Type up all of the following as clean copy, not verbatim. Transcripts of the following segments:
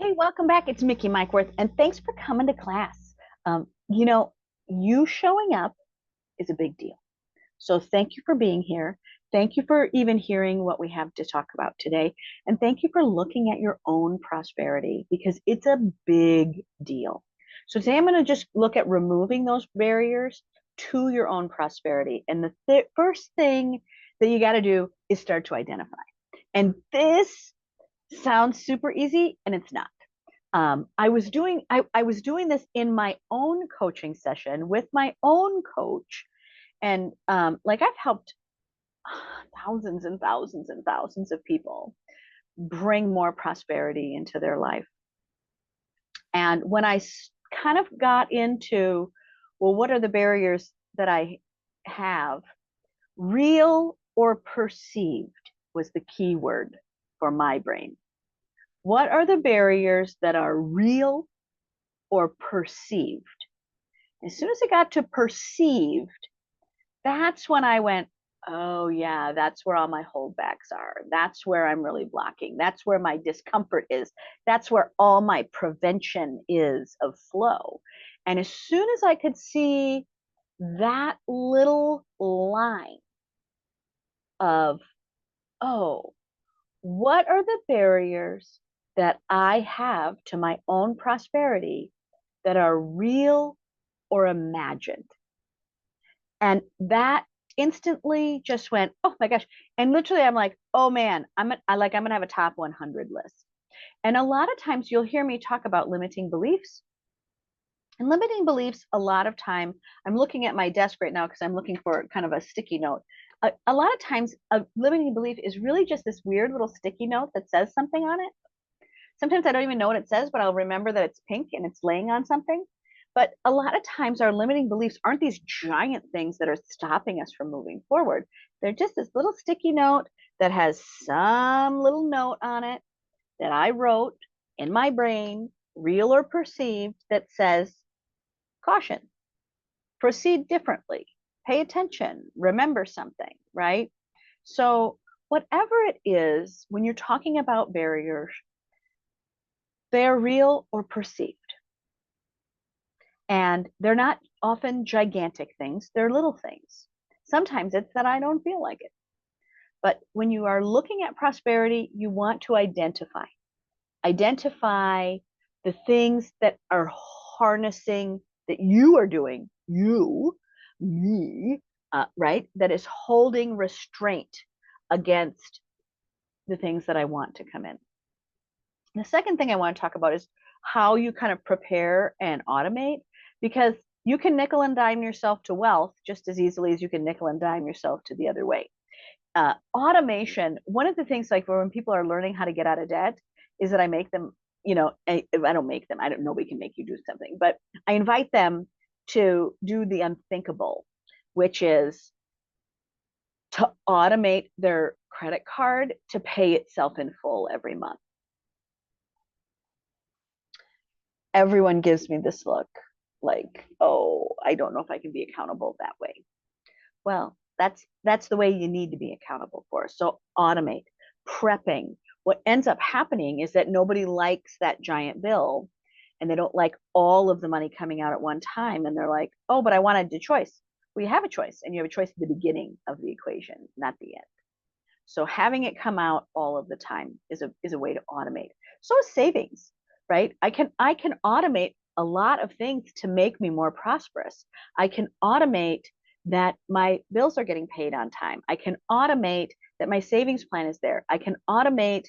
Hey, welcome back. It's Mickey Mikeworth, and thanks for coming to class. Um, you know, you showing up is a big deal. So thank you for being here. Thank you for even hearing what we have to talk about today. And thank you for looking at your own prosperity because it's a big deal. So today I'm going to just look at removing those barriers to your own prosperity. And the first thing that you got to do is start to identify. And this sounds super easy, and it's not. I was doing this in my own coaching session with my own coach, and like I've helped thousands and thousands and thousands of people bring more prosperity into their life. And when I kind of got into, well, what are the barriers that I have? Real or perceived was the key word for my brain. What are the barriers that are real or perceived? As soon as it got to perceived, that's when I went, oh, yeah, that's where all my holdbacks are. That's where I'm really blocking. That's where my discomfort is. That's where all my prevention is of flow. And as soon as I could see that little line of, oh, what are the barriers that I have to my own prosperity that are real or imagined? And that instantly just went, oh my gosh. And literally I'm like, oh man, I'm gonna have a top 100 list. And a lot of times you'll hear me talk about limiting beliefs. And limiting beliefs, a lot of time, I'm looking at my desk right now because I'm looking for kind of a sticky note. A lot of times, a limiting belief is really just this weird little sticky note that says something on it. Sometimes I don't even know what it says, but I'll remember that it's pink and it's laying on something. But a lot of times our limiting beliefs aren't these giant things that are stopping us from moving forward. They're just this little sticky note that has some little note on it that I wrote in my brain, real or perceived, that says, caution, proceed differently, pay attention, remember something, right? So, whatever it is, when you're talking about barriers, they're real or perceived. And they're not often gigantic things, they're little things. Sometimes it's that I don't feel like it. But when you are looking at prosperity, you want to identify the things that are harnessing, that you are doing, you, me, right? That is holding restraint against the things that I want to come in. The second thing I want to talk about is how you kind of prepare and automate, because you can nickel and dime yourself to wealth just as easily as you can nickel and dime yourself to the other way. Automation, one of the things, like when people are learning how to get out of debt, is that I make them, I don't make them, I don't, nobody can make you do something, but I invite them to do the unthinkable, which is to automate their credit card to pay itself in full every month. Everyone gives me this look like, oh, I don't know if I can be accountable that way. Well, that's the way you need to be accountable for. So automate, prepping. What ends up happening is that nobody likes that giant bill, and they don't like all of the money coming out at one time, and they're like, oh, but I wanted a choice. Well, you have a choice, and you have a choice at the beginning of the equation, not the end. So having it come out all of the time is a way to automate. So is savings, right? I can automate a lot of things to make me more prosperous. I can automate that my bills are getting paid on time. I can automate that my savings plan is there. I can automate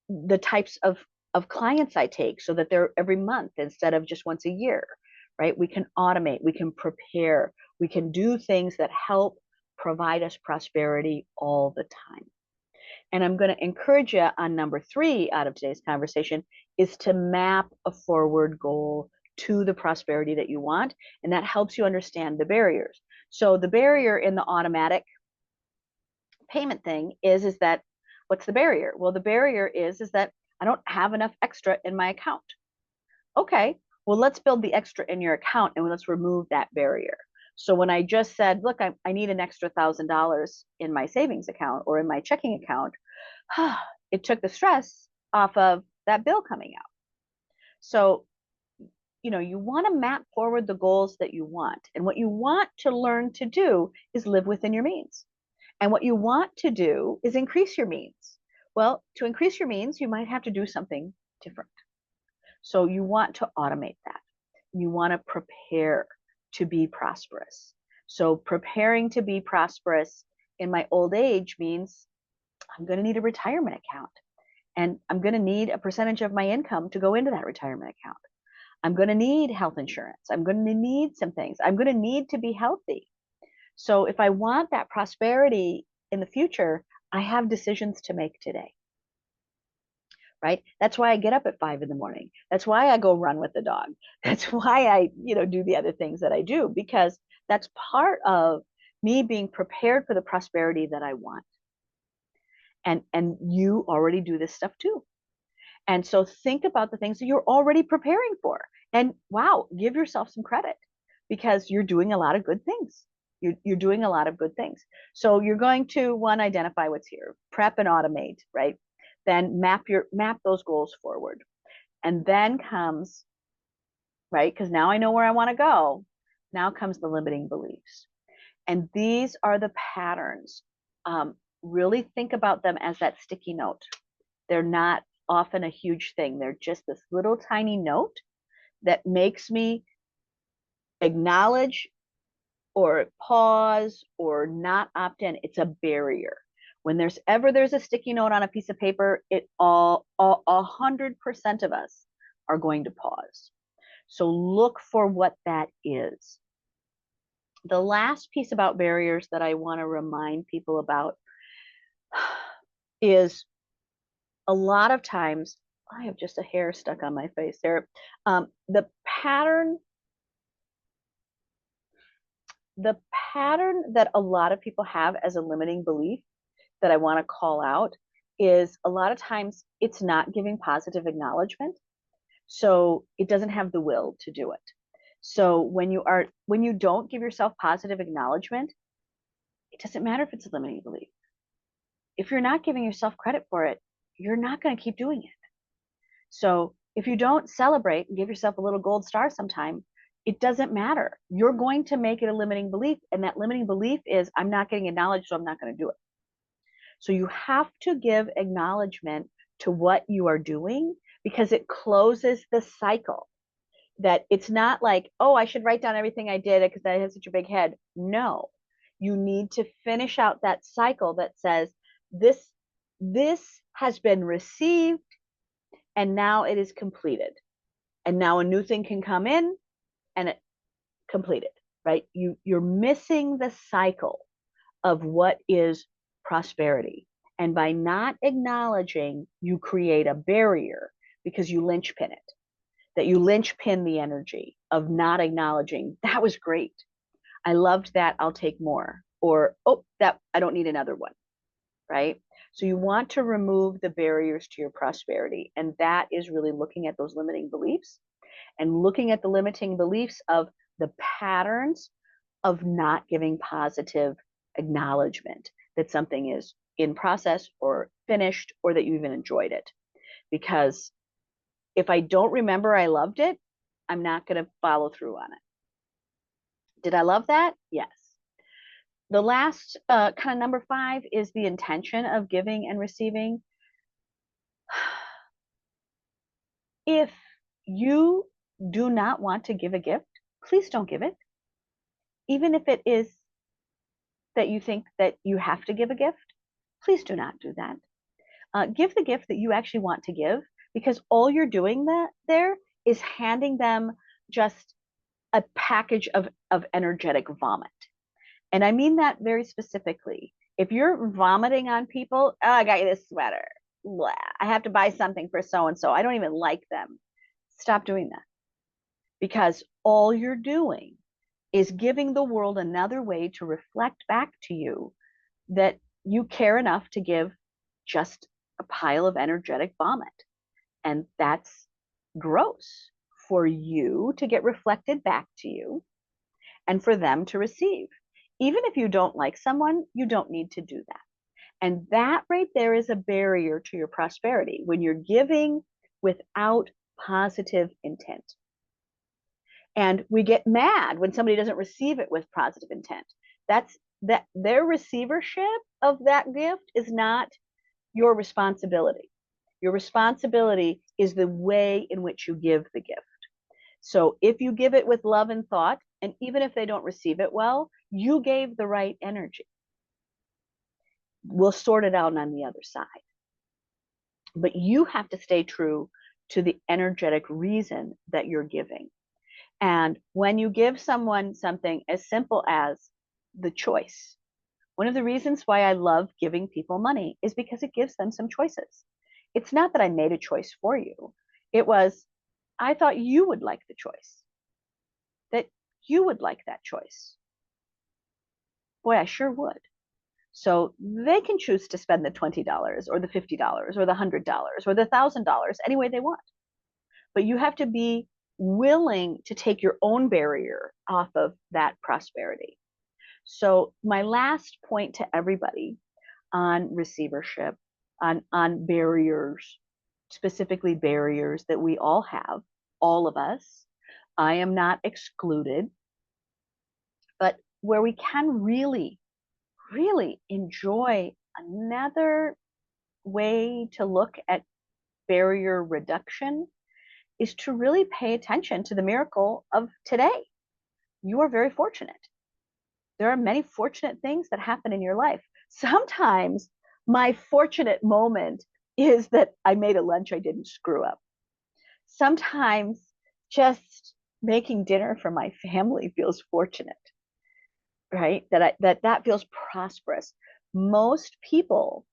the types of clients I take so that they're every month instead of just once a year, right? We can automate, we can prepare, we can do things that help provide us prosperity all the time. And I'm going to encourage you on number 3 out of today's conversation is to map a forward goal to the prosperity that you want. And that helps you understand the barriers. So the barrier in the automatic payment thing is that, what's the barrier? Well, the barrier is that I don't have enough extra in my account. Okay, well, let's build the extra in your account and let's remove that barrier. So when I just said, look, I need an extra $1,000 in my savings account or in my checking account, it took the stress off of that bill coming out. So, you want to map forward the goals that you want. And what you want to learn to do is live within your means. And what you want to do is increase your means. Well, to increase your means, you might have to do something different. So you want to automate that. You want to prepare to be prosperous. So preparing to be prosperous in my old age means I'm going to need a retirement account. And I'm going to need a percentage of my income to go into that retirement account. I'm going to need health insurance. I'm going to need some things. I'm going to need to be healthy. So if I want that prosperity in the future, I have decisions to make today. Right? That's why I get up at 5 in the morning. That's why I go run with the dog. That's why I, do the other things that I do, because that's part of me being prepared for the prosperity that I want. And you already do this stuff too. And so think about the things that you're already preparing for. And wow, give yourself some credit because you're doing a lot of good things. You're doing a lot of good things. So you're going to one, identify what's here, prep and automate, right? Then map those goals forward. And then comes, right? Because now I know where I want to go. Now comes the limiting beliefs. And these are the patterns. Really think about them as that sticky note. They're not often a huge thing. They're just this little tiny note that makes me acknowledge or pause or not opt in. It's a barrier. When there's a sticky note on a piece of paper, 100% of us are going to pause. So look for what that is. The last piece about barriers that I want to remind people about is a lot of times, I have just a hair stuck on my face there. The pattern that a lot of people have as a limiting belief that I want to call out is a lot of times it's not giving positive acknowledgement. So it doesn't have the will to do it. So when you don't give yourself positive acknowledgement, it doesn't matter if it's a limiting belief. If you're not giving yourself credit for it, you're not going to keep doing it. So if you don't celebrate and give yourself a little gold star sometime, it doesn't matter. You're going to make it a limiting belief. And that limiting belief is, I'm not getting acknowledged, so I'm not going to do it. So you have to give acknowledgement to what you are doing because it closes the cycle. That it's not like, oh, I should write down everything I did because I have such a big head. No, you need to finish out that cycle that says, this has been received and now it is completed. And now a new thing can come in and it completed, right? You're missing the cycle of what is prosperity. And by not acknowledging, you create a barrier because you linchpin it, that you linchpin the energy of not acknowledging, that was great. I loved that, I'll take more. Or, oh, that I don't need another one, right? So you want to remove the barriers to your prosperity. And that is really looking at those limiting beliefs and looking at the limiting beliefs of the patterns of not giving positive acknowledgement that something is in process or finished or that you even enjoyed it. Because if I don't remember I loved it, I'm not going to follow through on it. Did I love that? Yes. The last kind of number 5 is the intention of giving and receiving. If you do not want to give a gift, please don't give it. Even if it is that you think that you have to give a gift, please do not do that. Give the gift that you actually want to give, because all you're doing there is handing them just a package of energetic vomit. And I mean that very specifically. If you're vomiting on people, oh, I got you this sweater. Blah. I have to buy something for so-and-so. I don't even like them. Stop doing that. Because all you're doing is giving the world another way to reflect back to you that you care enough to give just a pile of energetic vomit. And that's gross for you to get reflected back to you and for them to receive. Even if you don't like someone, you don't need to do that. And that right there is a barrier to your prosperity. When you're giving without positive intent. And we get mad when somebody doesn't receive it with positive intent. That's that their receivership of that gift is not your responsibility. Your responsibility is the way in which you give the gift. So if you give it with love and thought, and even if they don't receive it well, you gave the right energy. We'll sort it out on the other side. But you have to stay true to the energetic reason that you're giving. And when you give someone something as simple as the choice, one of the reasons why I love giving people money is because it gives them some choices. It's not that I made a choice for you. It was, I thought you would like the choice, that you would like that choice. Boy, I sure would. So they can choose to spend the $20 or the $50 or the $100 or the $1,000 any way they want. But you have to be willing to take your own barrier off of that prosperity. So my last point to everybody on receivership, on barriers, specifically barriers that we all have, all of us. I am not excluded, but where we can really, really enjoy another way to look at barrier reduction is to really pay attention to the miracle of today. You are very fortunate. There are many fortunate things that happen in your life. Sometimes my fortunate moment is that I made a lunch I didn't screw up. Sometimes just making dinner for my family feels fortunate, right? That feels prosperous. Most people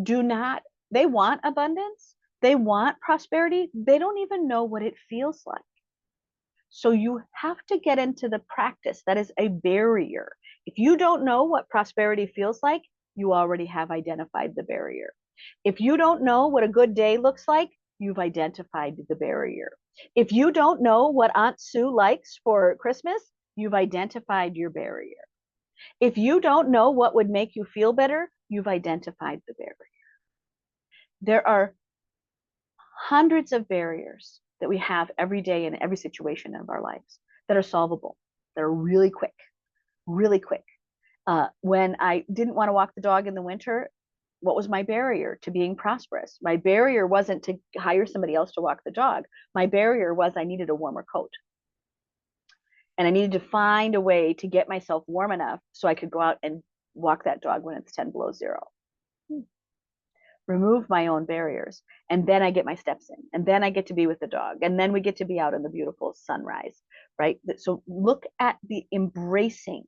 do not, they want abundance, they want prosperity, they don't even know what it feels like. So you have to get into the practice. That is a barrier. If you don't know what prosperity feels like, you already have identified the barrier. If you don't know what a good day looks like, you've identified the barrier. If you don't know what Aunt Sue likes for Christmas, you've identified your barrier. If you don't know what would make you feel better, you've identified the barrier. There are hundreds of barriers that we have every day in every situation of our lives that are solvable, that are really quick, really quick. When I didn't want to walk the dog in the winter, what was my barrier to being prosperous? My barrier wasn't to hire somebody else to walk the dog. My barrier was I needed a warmer coat. And I needed to find a way to get myself warm enough so I could go out and walk that dog when it's 10 below zero. Remove my own barriers. And then I get my steps in. And then I get to be with the dog. And then we get to be out in the beautiful sunrise, right? So look at the embracing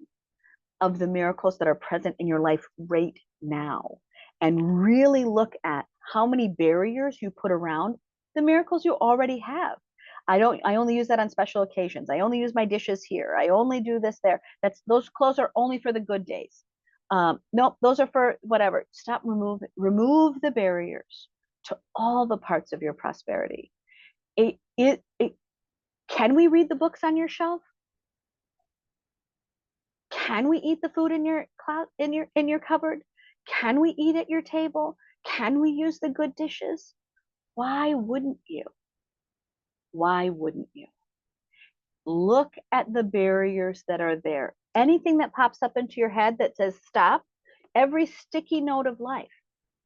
of the miracles that are present in your life right now. And really look at how many barriers you put around the miracles you already have. I only use that on special occasions. I only use my dishes here. I only do this there. Those clothes are only for the good days. Nope, those are for whatever. Stop, remove the barriers to all the parts of your prosperity. Can we read the books on your shelf? Can we eat the food in your cupboard? Can we eat at your table? Can we use the good dishes? Why wouldn't you? Why wouldn't you? Look at the barriers that are there. Anything that pops up into your head that says stop, every sticky note of life,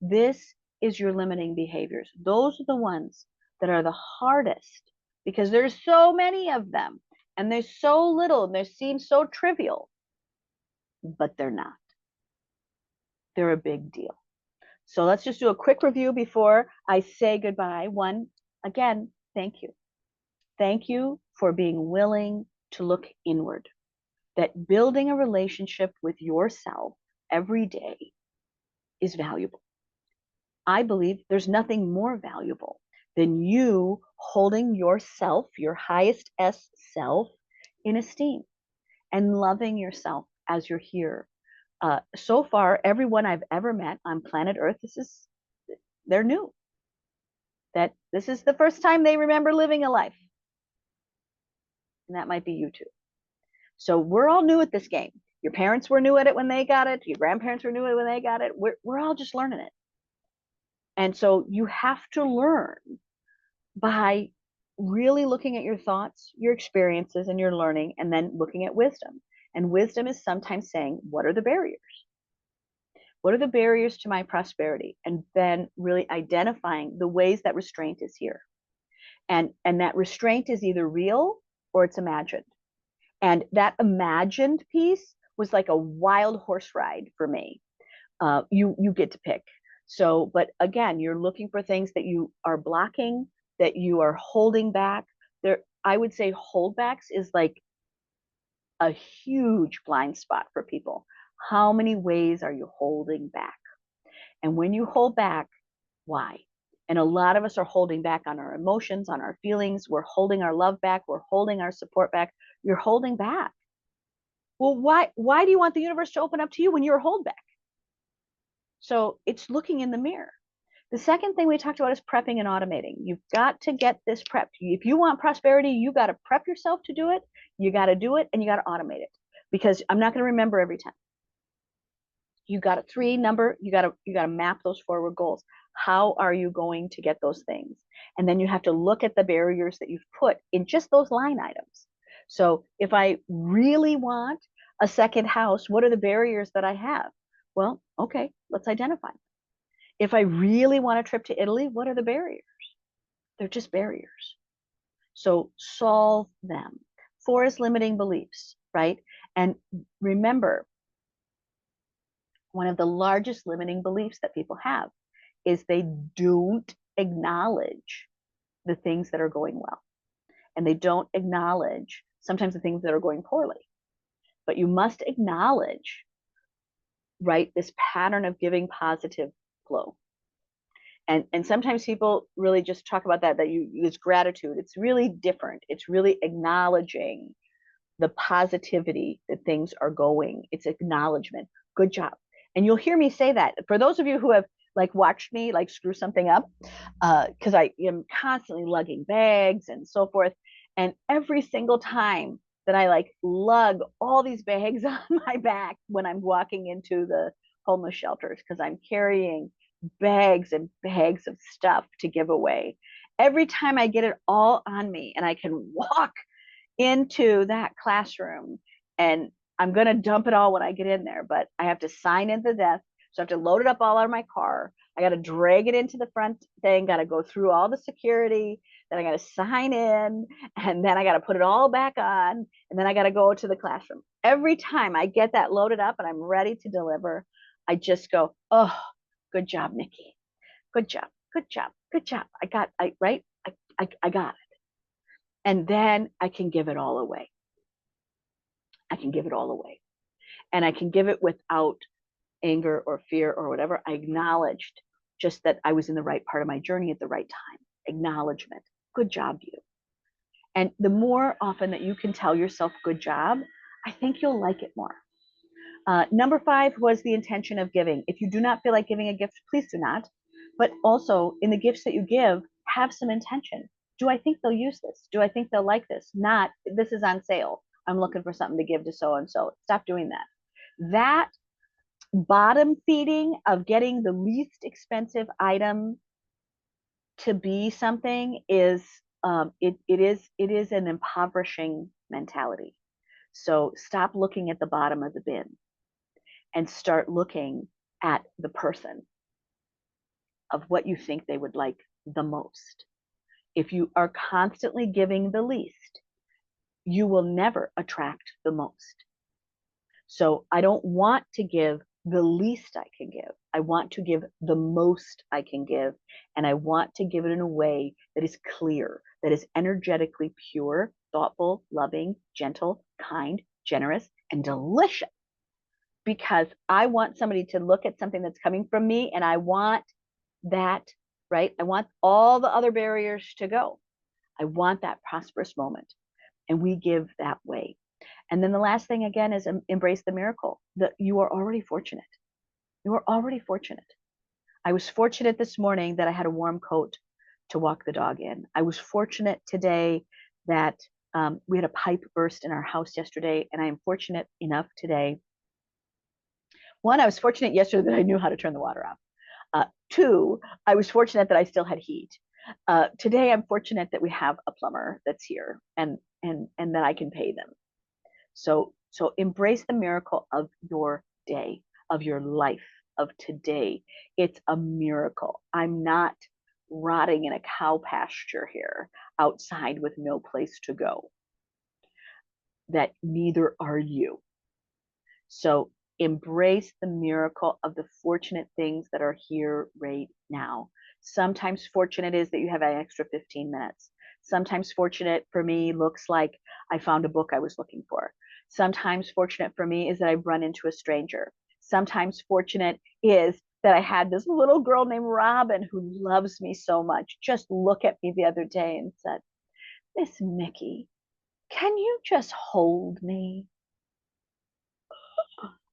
this is your limiting behaviors. Those are the ones that are the hardest because there's so many of them and there's so little and they seem so trivial, but they're not. They're a big deal. So let's just do a quick review before I say goodbye. One, again, thank you. Thank you for being willing to look inward. That building a relationship with yourself every day is valuable. I believe there's nothing more valuable than you holding yourself, your highest S self, in esteem and loving yourself as you're here. So far, everyone I've ever met on planet Earth, they're new. That this is the first time they remember living a life. And that might be you too. So we're all new at this game. Your parents were new at it when they got it. Your grandparents were new at it when they got it. We're all just learning it. And so you have to learn by really looking at your thoughts, your experiences, and your learning, and then looking at wisdom. And wisdom is sometimes saying, what are the barriers? What are the barriers to my prosperity? And then really identifying the ways that restraint is here. And that restraint is either real or it's imagined. And that imagined piece was like a wild horse ride for me. You get to pick. So, but again, you're looking for things that you are blocking, that you are holding back. There, I would say holdbacks is like a huge blind spot for people. How many ways are you holding back? And when you hold back, why? And a lot of us are holding back on our emotions, on our feelings. We're holding our love back. We're holding our support back. You're holding back. Well, why do you want the universe to open up to you when you're a hold back? So it's looking in the mirror. The second thing we talked about is prepping and automating. You've got to get this prepped. If you want prosperity, you got to prep yourself to do it. You got to do it and you got to automate it, because I'm not going to remember every time. You got a three number, you got to map those forward goals. How are you going to get those things? And then you have to look at the barriers that you've put in just those line items. So if I really want a second house, what are the barriers that I have? Well, okay, let's identify them. If I really want a trip to Italy, what are the barriers? They're just barriers. So solve them. 4 is limiting beliefs, right? And remember, one of the largest limiting beliefs that people have is they don't acknowledge the things that are going well. And they don't acknowledge sometimes the things that are going poorly. But you must acknowledge, right, this pattern of giving positive flow. And sometimes people really just talk about that it's gratitude. It's really different. It's really acknowledging the positivity that things are going. It's acknowledgement. Good job. And you'll hear me say that. For those of you who have like watched me like screw something up, because I am constantly lugging bags and so forth. And every single time that I like lug all these bags on my back when I'm walking into the homeless shelters, because I'm carrying bags and bags of stuff to give away. Every time I get it all on me and I can walk into that classroom, and I'm going to dump it all when I get in there, but I have to sign in the desk. So I have to load it up all out of my car. I got to drag it into the front thing, got to go through all the security, then I got to sign in, and then I got to put it all back on, and then I got to go to the classroom. Every time I get that loaded up and I'm ready to deliver, I just go, oh, good job, Nikki. Good job. Good job. Good job. I got it. And then I can give it all away. I can give it all away. And I can give it without anger or fear or whatever. I acknowledged just that I was in the right part of my journey at the right time. Acknowledgement. Good job, you. And the more often that you can tell yourself good job, I think you'll like it more. Number 5 was the intention of giving. If you do not feel like giving a gift, please do not. But also in the gifts that you give, have some intention. Do I think they'll use this? Do I think they'll like this? Not, this is on sale. I'm looking for something to give to so-and-so. Stop doing that. That bottom feeding of getting the least expensive item to be something is, it is an impoverishing mentality. So stop looking at the bottom of the bin and start looking at the person of what you think they would like the most. If you are constantly giving the least, you will never attract the most. So I don't want to give the least I can give. I want to give the most I can give. And I want to give it in a way that is clear, that is energetically pure, thoughtful, loving, gentle, kind, generous, and delicious. Because I want somebody to look at something that's coming from me, and I want that, right? I want all the other barriers to go. I want that prosperous moment. And we give that way. And then the last thing again is embrace the miracle that you are already fortunate. You are already fortunate. I was fortunate this morning that I had a warm coat to walk the dog in. I was fortunate today that we had a pipe burst in our house yesterday, and I am fortunate enough today. One, I was fortunate yesterday that I knew how to turn the water off. 2, I was fortunate that I still had heat. Today, I'm fortunate that we have a plumber that's here, and that I can pay them. So embrace the miracle of your day, of your life, of today. It's a miracle. I'm not rotting in a cow pasture here outside with no place to go. That neither are you. So embrace the miracle of the fortunate things that are here right now. Sometimes fortunate is that you have an extra 15 minutes. Sometimes fortunate for me looks like I found a book I was looking for. Sometimes fortunate for me is that I've run into a stranger. Sometimes fortunate is that I had this little girl named Robin who loves me so much just look at me the other day and said, Miss Mickey, can you just hold me?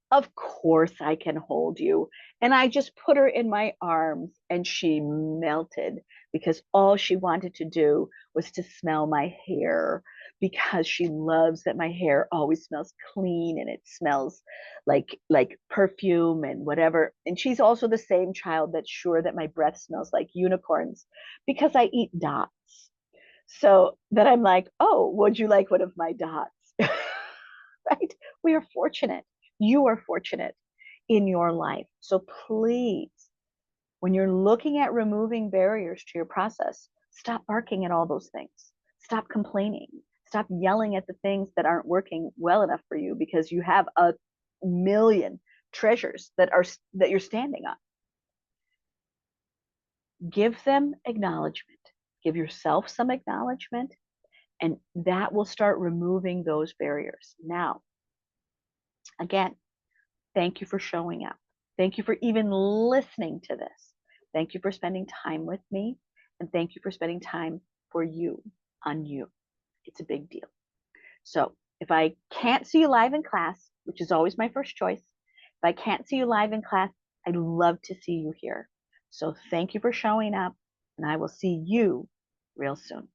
Of course I can hold you. And I just put her in my arms and she melted because all she wanted to do was to smell my hair because she loves that my hair always smells clean and it smells like perfume and whatever. And she's also the same child that's sure that my breath smells like unicorns because I eat dots. So that I'm like, oh, would you like one of my dots? Right? We are fortunate. You are fortunate in your life. So please, when you're looking at removing barriers to your process, stop barking at all those things. Stop complaining. Stop yelling at the things that aren't working well enough for you because you have a million treasures that you're standing on. Give them acknowledgement. Give yourself some acknowledgement, and that will start removing those barriers. Now, again, thank you for showing up. Thank you for even listening to this. Thank you for spending time with me. And thank you for spending time for you on you. It's a big deal. So if I can't see you live in class, which is always my first choice, if I can't see you live in class, I'd love to see you here. So thank you for showing up, and I will see you real soon.